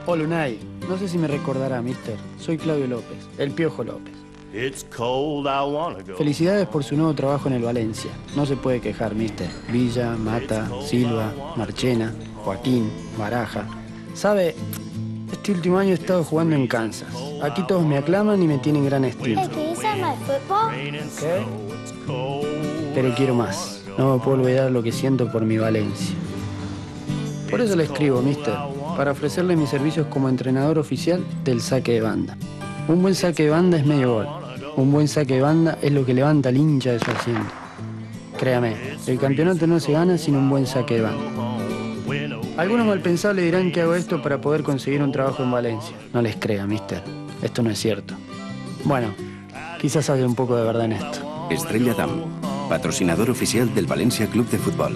Hola, Unai. No sé si me recordará, mister. Soy Claudio López, el Piojo López. Felicidades por su nuevo trabajo en el Valencia. No se puede quejar, mister. Villa, Mata, Silva, Marchena, Joaquín, Baraja. ¿Sabe? Este último año he estado jugando en Kansas. Aquí todos me aclaman y me tienen gran estima. ¿Qué? Pero quiero más. No me puedo olvidar lo que siento por mi Valencia. Por eso le escribo, mister, para ofrecerle mis servicios como entrenador oficial del saque de banda. Un buen saque de banda es medio gol. Un buen saque de banda es lo que levanta al hincha de su asiento. Créame, el campeonato no se gana sin un buen saque de banda. Algunos malpensables dirán que hago esto para poder conseguir un trabajo en Valencia. No les crea, mister. Esto no es cierto. Bueno, quizás haya un poco de verdad en esto. Estrella Damm, patrocinador oficial del Valencia Club de Fútbol.